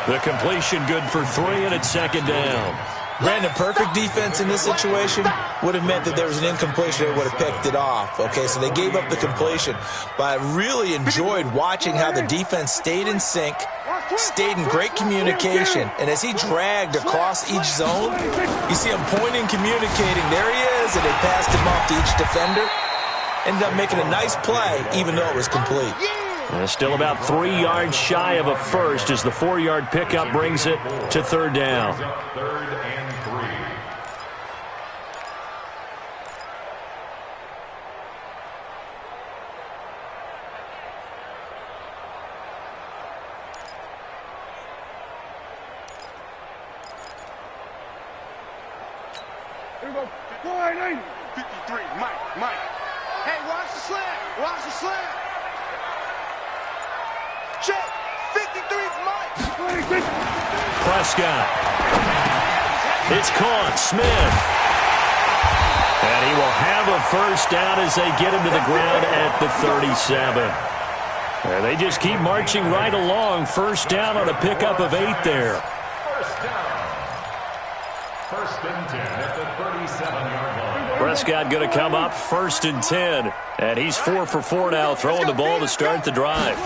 The completion good for 3, and it's 2nd down. Brandon, perfect defense in this situation would have meant that there was an incompletion. They would have picked it off. Okay, so they gave up the completion. But I really enjoyed watching how the defense stayed in sync, stayed in great communication. And as he dragged across each zone, you see him pointing, communicating. There he is, and they passed him off to each defender. Ended up making a nice play, even though it was complete. And still about 3 yards shy of a first as the 4-yard pickup brings it to 3rd down. 3rd and 3. Here we go. 480. 53, Mike. Hey, watch the slant. Watch the slant. Check. 53's Mike. Prescott. It's caught. Smith. And he will have a first down as they get him to the ground at the 37. And they just keep marching right along. First down on a pickup of 8 there. First down. First and 10 at the 37-yard line. Prescott going to come up first and 10. And he's 4 for 4 now, throwing the ball to start the drive.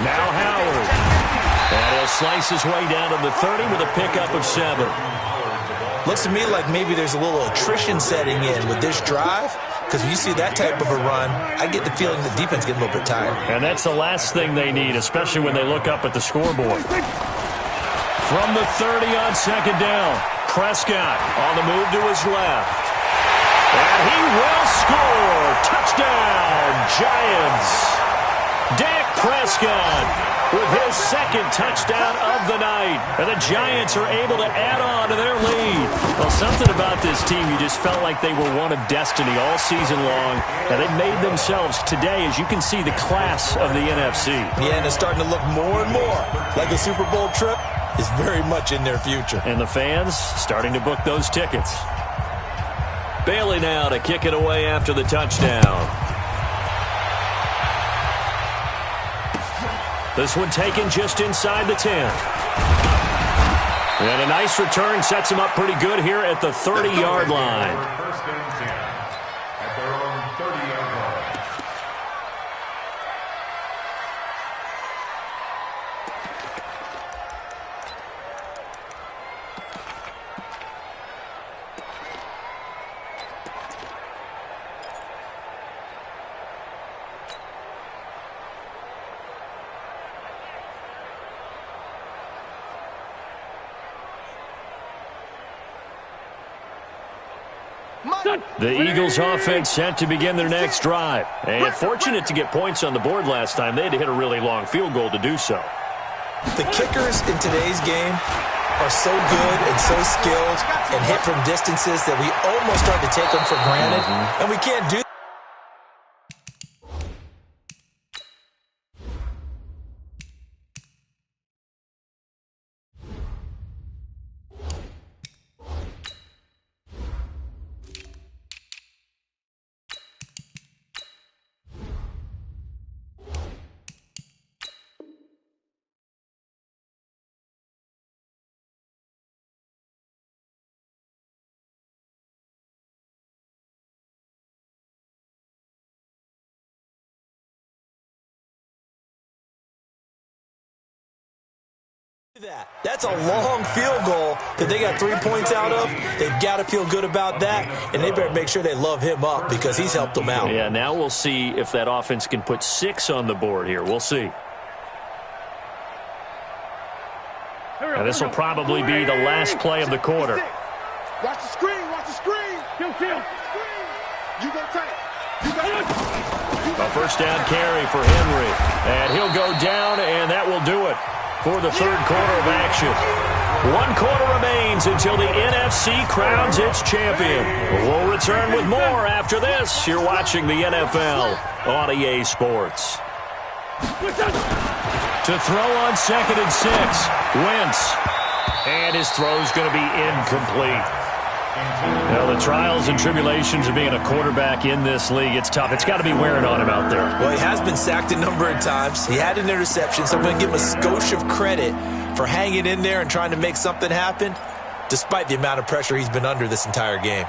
Now Howard. And he'll slice his way down to the 30 with a pickup of 7. Looks to me like maybe there's a little attrition setting in with this drive, because when you see that type of a run, I get the feeling the defense getting a little bit tired. And that's the last thing they need, especially when they look up at the scoreboard. From the 30 on second down, Prescott on the move to his left. And he will score. Touchdown, Giants. Dak Prescott with his second touchdown of the night. And the Giants are able to add on to their lead. Well, something about this team, you just felt like they were one of destiny all season long. And they made themselves today, as you can see, the class of the NFC. Yeah, and it's starting to look more and more like a Super Bowl trip is very much in their future. And the fans starting to book those tickets. Bailey now to kick it away after the touchdown. This one taken just inside the 10. And a nice return sets him up pretty good here at the 30-yard line. First and 10 at their own 30-yard line. The Eagles offense set to begin their next drive. And fortunate to get points on the board last time. They had to hit a really long field goal to do so. The kickers in today's game are so good and so skilled and hit from distances that we almost start to take them for granted. And we can't do that. That's a long field goal that they got 3 points out of. They've got to feel good about that, and they better make sure they love him up because he's helped them out. Yeah, now we'll see if that offense can put 6 on the board here. We'll see. And this will probably be the last play of the quarter. Watch the screen. Watch the screen. Kill. You go tight. A first down carry for Henry. And he'll go down, and that will do it for the third quarter of action. 1 quarter remains until the NFC crowns its champion. We'll return with more after this. You're watching the NFL on EA Sports. To throw on 2nd and 6. Wentz. And his throw's going to be incomplete. Now, the trials and tribulations of being a quarterback in this league, it's tough. It's got to be wearing on him out there. Well, he has been sacked a number of times. He had an interception, so I'm going to give him a skosh of credit for hanging in there and trying to make something happen, despite the amount of pressure he's been under this entire game.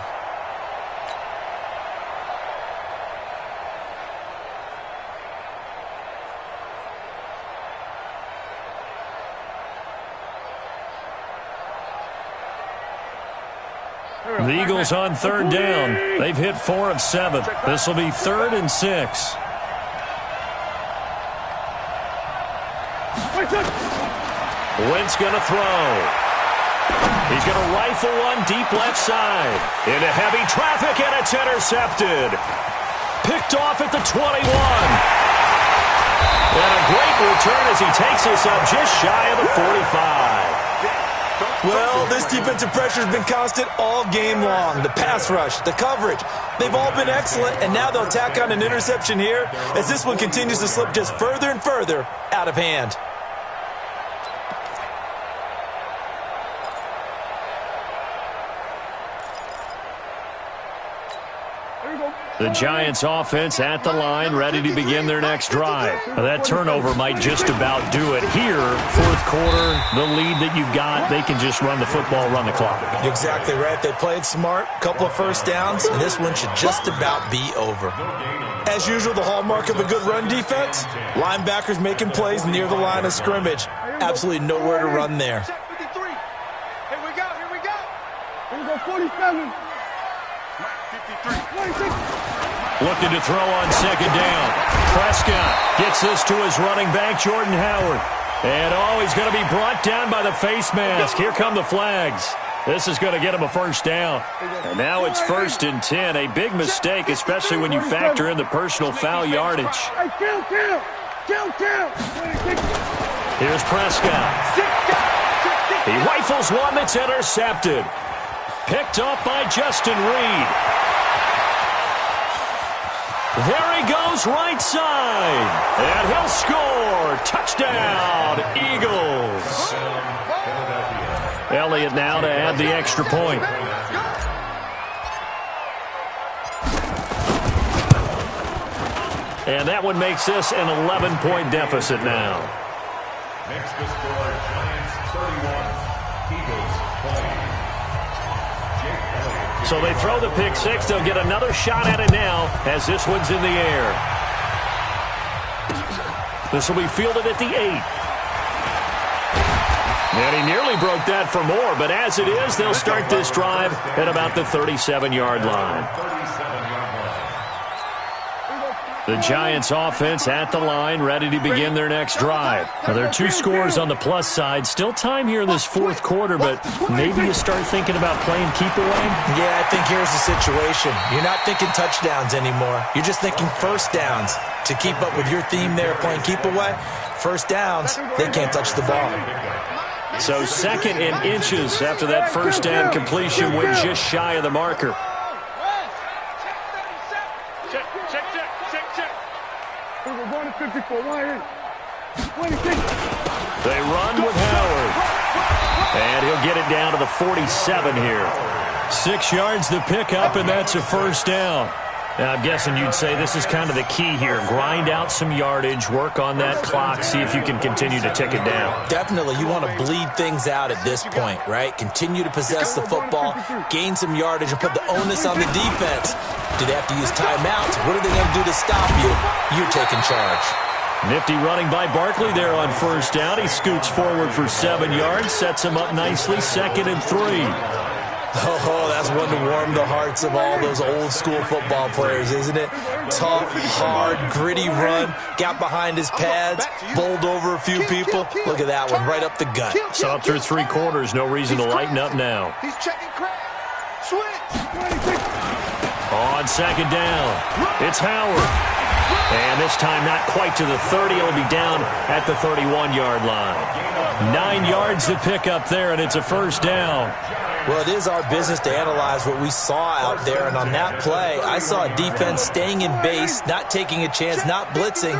The Eagles on 3rd down. They've hit 4 of 7. This will be 3rd and 6. Wentz going to throw. He's going to rifle one deep left side. Into heavy traffic, and it's intercepted. Picked off at the 21. And a great return as he takes us up just shy of the 45. Well, this defensive pressure has been constant all game long. The pass rush, the coverage, they've all been excellent, and now they'll tack on an interception here as this one continues to slip just further and further out of hand. The Giants offense at the line, ready to begin their next drive. Now, that turnover might just about do it here. Fourth quarter, the lead that you've got, they can just run the football, run the clock. Exactly right. They played smart, couple of first downs, and this one should just about be over. As usual, the hallmark of a good run defense, linebackers making plays near the line of scrimmage. Absolutely nowhere to run there. Check 53. Here we go, here we go. Here we go, 47. 53. Looking to throw on second down. Prescott gets this to his running back, Jordan Howard. And, he's going to be brought down by the face mask. Here come the flags. This is going to get him a first down. And now it's 1st and 10. A big mistake, especially when you factor in the personal foul yardage. Here's Prescott. He rifles one that's intercepted. Picked up by Justin Reed. There he goes, right side. And he'll score. Touchdown, Eagles. Elliott now to add the extra point. And that one makes this an 11-point deficit now. Next to score, Giants 31, Eagles 20. So they throw the pick six. They'll get another shot at it now as this one's in the air. This will be fielded at the 8. And he nearly broke that for more, but as it is, they'll start this drive at about the 37-yard line. The Giants offense at the line, ready to begin their next drive. Now, there are 2 scores on the plus side. Still time here in this fourth quarter, but maybe you start thinking about playing keep away? Yeah, I think here's the situation. You're not thinking touchdowns anymore. You're just thinking first downs. To keep up with your theme there, playing keep away, first downs, they can't touch the ball. So 2nd and inches after that first down completion went just shy of the marker. They run with Howard. And he'll get it down to the 47 here. 6 yards the pickup, and that's a first down. Now, I'm guessing you'd say this is kind of the key here. Grind out some yardage, work on that clock, see if you can continue to tick it down. Definitely. You want to bleed things out at this point, right? Continue to possess the football, gain some yardage, and put the onus on the defense. Do they have to use timeouts? What are they going to do to stop you? You're taking charge. Nifty running by Barkley there on first down. He scoots forward for 7 yards, sets him up nicely, 2nd and 3. Oh, that's one to warm the hearts of all those old-school football players, isn't it? Tough, hard, gritty run, got behind his pads, bowled over a few people. Look at that one, right up the gut. So up through 3 quarters, no reason to lighten up now. He's checking crap. Switch. On second down, it's Howard. And this time not quite to the 30. It'll be down at the 31-yard line. 9 yards to pick up there, and it's a first down. Well, it is our business to analyze what we saw out there, and on that play, I saw a defense staying in base, not taking a chance, not blitzing,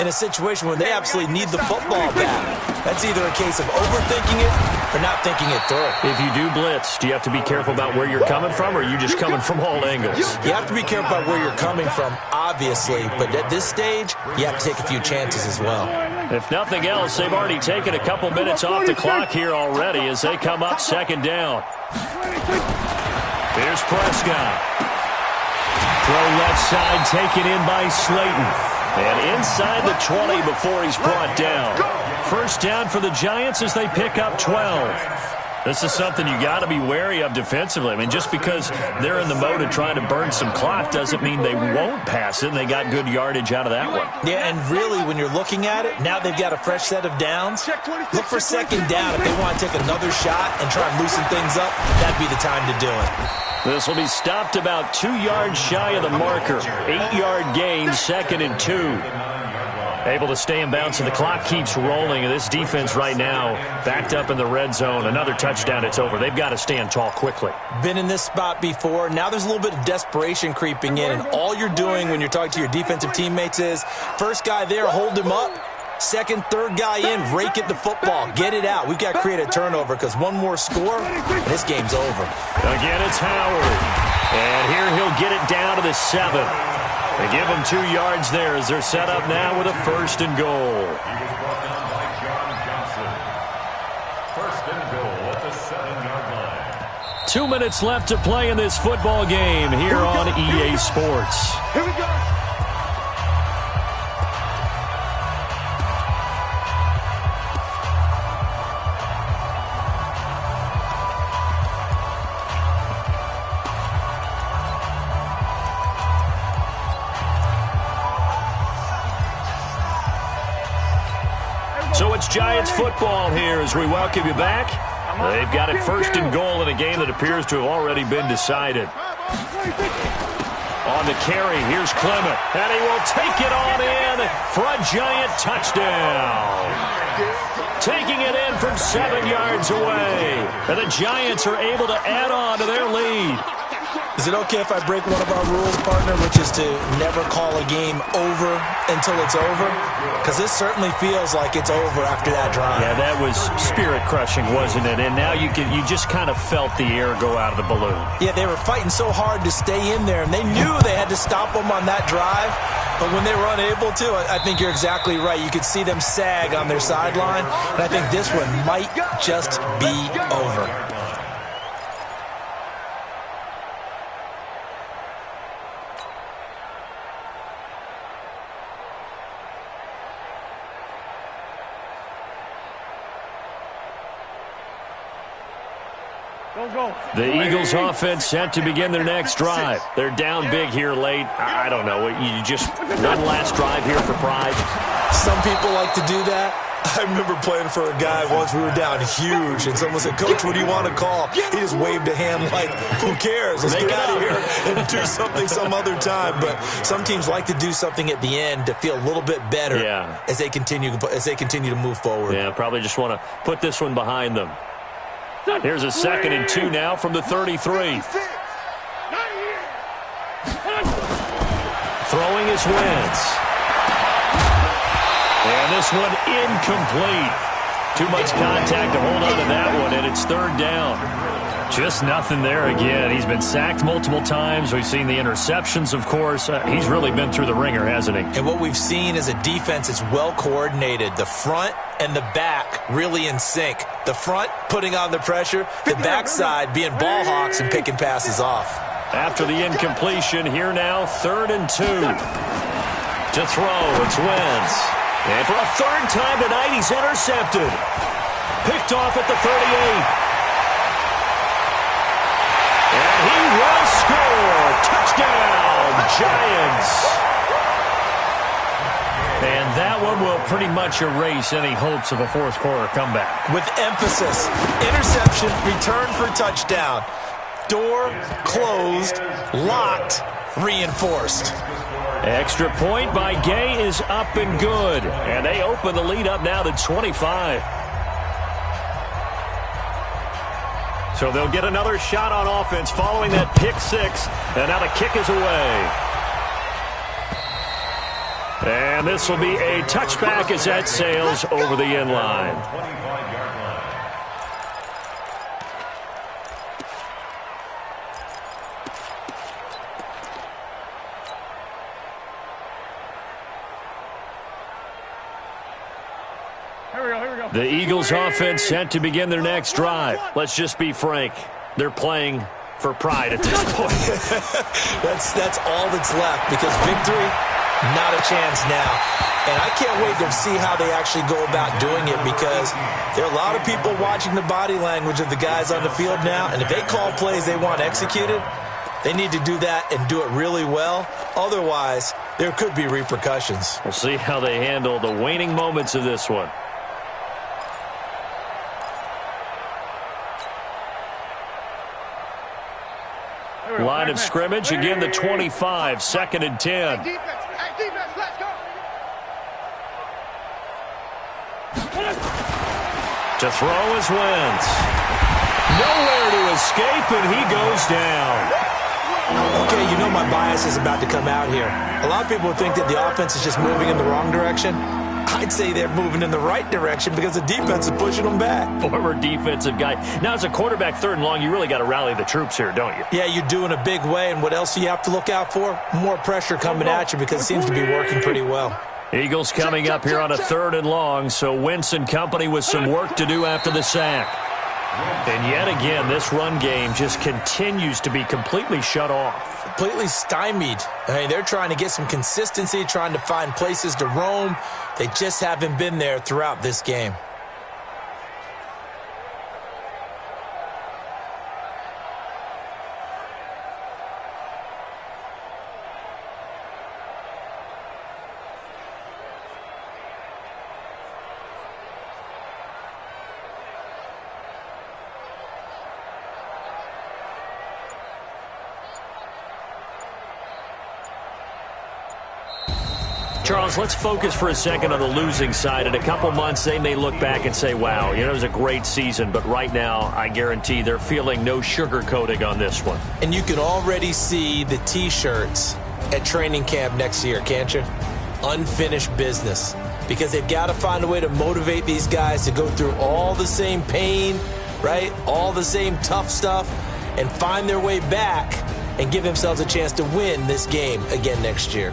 in a situation where they absolutely need the football back. That's either a case of overthinking it or not thinking it through. If you do blitz, do you have to be careful about where you're coming from, or are you just coming from all angles? You have to be careful about where you're coming from, obviously, but at this stage, you have to take a few chances as well. If nothing else, they've already taken a couple minutes off the clock here already as they come up second down. Here's Prescott. Throw left side, taken in by Slayton. And inside the 20 before he's brought down. First down for the Giants as they pick up 12. This is something you got to be wary of defensively. I mean, just because they're in the mode of trying to burn some clock doesn't mean they won't pass it, and they got good yardage out of that one. Yeah, and really, when you're looking at it, now they've got a fresh set of downs. Look for second down. If they want to take another shot and try and loosen things up, that'd be the time to do it. This will be stopped about 2 yards shy of the marker. 8-yard gain, 2nd and 2. Able to stay in bounds, and the clock keeps rolling. And this defense right now backed up in the red zone. Another touchdown, it's over. They've got to stand tall quickly. Been in this spot before. Now there's a little bit of desperation creeping in, and all you're doing when you're talking to your defensive teammates is, first guy there, hold him up. Second, third guy in, rake at the football. Get it out. We've got to create a turnover because one more score, and this game's over. Again, it's Howard. And here he'll get it down to the 7. They give him 2 yards there as they're set up now with a 1st and goal. He was brought down by John Johnson. 1st and goal at the 7-yard line. 2 minutes left to play in this football game here on EA Sports. Here we go. So it's Giants football here as we welcome you back. They've got it 1st and goal in a game that appears to have already been decided. On the carry, here's Clement, and he will take it on in for a Giant touchdown. Taking it in from 7 yards away, and the Giants are able to add on to their lead. Is it okay if I break one of our rules, partner, which is to never call a game over until it's over? Because this certainly feels like it's over after that drive. Yeah, that was spirit-crushing, wasn't it? And now you just kind of felt the air go out of the balloon. Yeah, they were fighting so hard to stay in there, and they knew they had to stop them on that drive. But when they were unable to, I think you're exactly right. You could see them sag on their sideline, and I think this one might just be over. The Eagles offense set to begin their next drive. They're down big here late. I don't know. You just one last drive here for pride. Some people like to do that. I remember playing for a guy once. We were down huge, and someone said, "Coach, what do you want to call?" He just waved a hand like, "Who cares? Let's get out of here and do something some other time." But some teams like to do something at the end to feel a little bit better as they continue to move forward. Yeah, probably just want to put this one behind them. Here's a 2nd and 2 now from the 33. Throwing his Wentz. And this one incomplete. Too much contact to hold on to that one, and it's 3rd down. Just nothing there again. He's been sacked multiple times. We've seen the interceptions, of course. He's really been through the ringer, hasn't he? And what we've seen is a defense that's well coordinated. The front and the back really in sync. The front putting on the pressure, the backside being ball hawks and picking passes off. After the incompletion, here now, 3rd and 2. To throw, it's Wentz. And for a 3rd time tonight, he's intercepted. Picked off at the 38. And he will score. Touchdown, Giants. And that one will pretty much erase any hopes of a 4th quarter comeback. With emphasis, interception, return for touchdown. Door closed, locked, reinforced. Extra point by Gay is up and good. And they open the lead up now to 25. So they'll get another shot on offense following that pick 6. And now the kick is away. And this will be a touchback as that sails over the end line. The Eagles offense set to begin their next drive. Let's just be frank. They're playing for pride at this point. That's all that's left because victory, not a chance now. And I can't wait to see how they actually go about doing it because there are a lot of people watching the body language of the guys on the field now. And if they call plays they want executed, they need to do that and do it really well. Otherwise, there could be repercussions. We'll see how they handle the waning moments of this one. Line of scrimmage, again the 25, 2nd and 10. To throw is Wentz. Nowhere to escape, and he goes down. Okay, you know my bias is about to come out here. A lot of people think that the offense is just moving in the wrong direction. I'd say they're moving in the right direction because the defense is pushing them back. Former defensive guy. Now, as a quarterback, 3rd and long, you really got to rally the troops here, don't you? Yeah, you're doing a big way, and what else do you have to look out for? More pressure coming at you because it seems to be working pretty well. Eagles coming up here on a 3rd and long, so Wentz and company with some work to do after the sack. And yet again, this run game just continues to be completely shut off. Completely stymied. I mean, they're trying to get some consistency, trying to find places to roam. They just haven't been there throughout this game. Charles, let's focus for a second on the losing side. In a couple months, they may look back and say, wow, it was a great season. But right now, I guarantee they're feeling no sugarcoating on this one. And you can already see the T-shirts at training camp next year, can't you? Unfinished business. Because they've got to find a way to motivate these guys to go through all the same pain, right? All the same tough stuff, and find their way back and give themselves a chance to win this game again next year.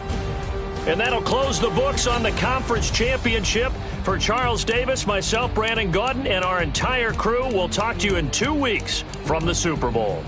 And that'll close the books on the conference championship. For Charles Davis, myself, Brandon Gaudin, and our entire crew, we'll talk to you in 2 weeks from the Super Bowl.